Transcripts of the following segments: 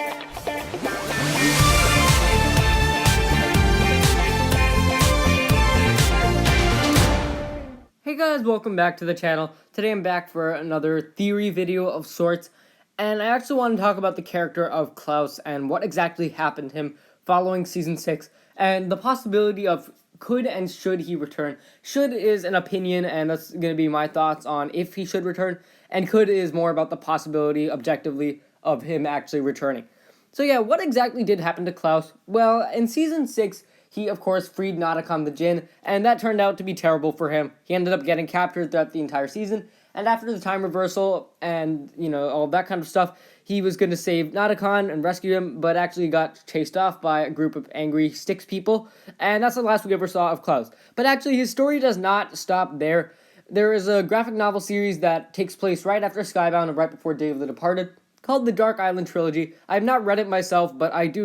Hey guys, welcome back to the channel. Today I'm back for another theory video of sorts, and I actually want to talk about the character of Clouse and what exactly happened to him following Season 6, and the possibility of could and should he return. Should is an opinion, and that's going to be my thoughts on if he should return, and could is more about the possibility, objectively, of him actually returning. So yeah, what exactly did happen to Clouse? Well, in Season 6, he, of course, freed Natakan the Djinn, and that turned out to be terrible for him. He ended up getting captured throughout the entire season, and after the time reversal and, all that kind of stuff, he was going to save Natakan and rescue him, but actually got chased off by a group of angry Styx people, and that's the last we ever saw of Clouse. But actually, his story does not stop there. There is a graphic novel series that takes place right after Skybound and right before Day of the Departed, called the Dark Island Trilogy. I've not read it myself, but I do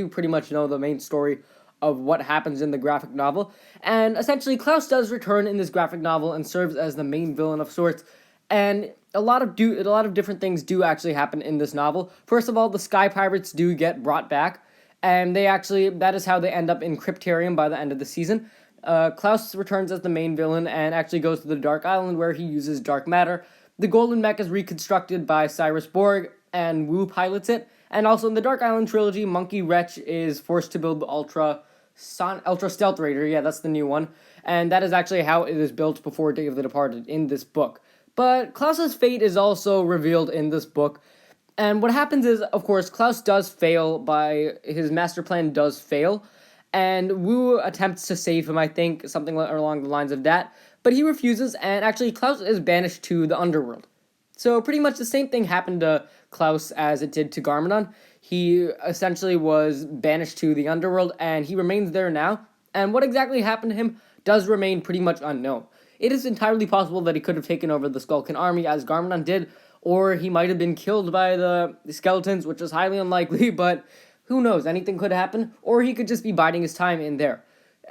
pretty much know the main story of what happens in the graphic novel. And essentially, Clouse does return in this graphic novel and serves as the main villain of sorts. And a lot of different things do actually happen in this novel. First of all, the Sky Pirates do get brought back, and that is how they end up in Cryptarium by the end of the season. Clouse returns as the main villain and actually goes to the Dark Island where he uses dark matter. The Golden Mech is reconstructed by Cyrus Borg, and Wu pilots it. And also in the Dark Island trilogy, Monkey Wretch is forced to build the Ultra Stealth Raider. Yeah, that's the new one. And that is actually how it is built before Day of the Departed in this book. But Klaus's fate is also revealed in this book. And what happens is, of course, Clouse does fail his master plan does fail. And Wu attempts to save him, I think, something along the lines of that. But he refuses, and actually Clouse is banished to the underworld. So pretty much the same thing happened to Clouse as it did to Garmadon. He essentially was banished to the underworld, and he remains there now. And what exactly happened to him does remain pretty much unknown. It is entirely possible that he could have taken over the Skulkan army as Garmadon did, or he might have been killed by the skeletons, which is highly unlikely, but who knows, anything could happen, or he could just be biding his time in there.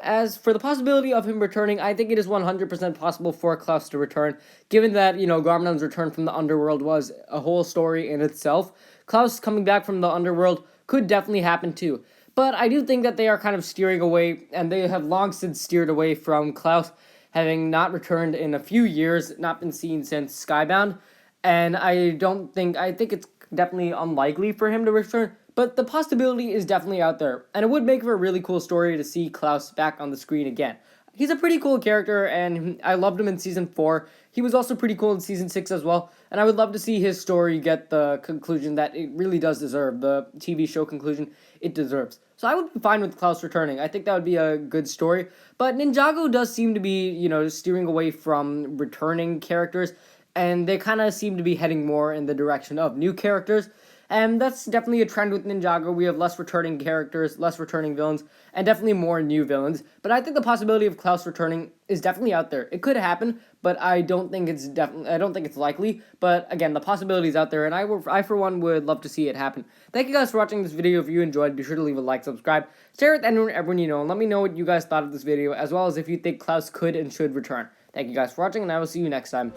As for the possibility of him returning, I think it is 100% possible for Clouse to return, given that, Garmadon's return from the underworld was a whole story in itself. Clouse coming back from the underworld could definitely happen too. But I do think that they are kind of steering away, and they have long since steered away from Clouse, having not returned in a few years, not been seen since Skybound, and I think it's definitely unlikely for him to return. But the possibility is definitely out there, and it would make for a really cool story to see Clouse back on the screen again. He's a pretty cool character, and I loved him in Season 4. He was also pretty cool in Season 6 as well, and I would love to see his story get the conclusion that it really does deserve, the TV show conclusion it deserves. So I would be fine with Clouse returning. I think that would be a good story, but Ninjago does seem to be, steering away from returning characters, and they kind of seem to be heading more in the direction of new characters. And that's definitely a trend with Ninjago. We have less returning characters, less returning villains, and definitely more new villains. But I think the possibility of Clouse returning is definitely out there. It could happen, but I don't think it's likely. But again, the possibility is out there, and I for one would love to see it happen. Thank you guys for watching this video. If you enjoyed, be sure to leave a like, subscribe, share it with everyone you know, and let me know what you guys thought of this video, as well as if you think Clouse could and should return. Thank you guys for watching, and I will see you next time.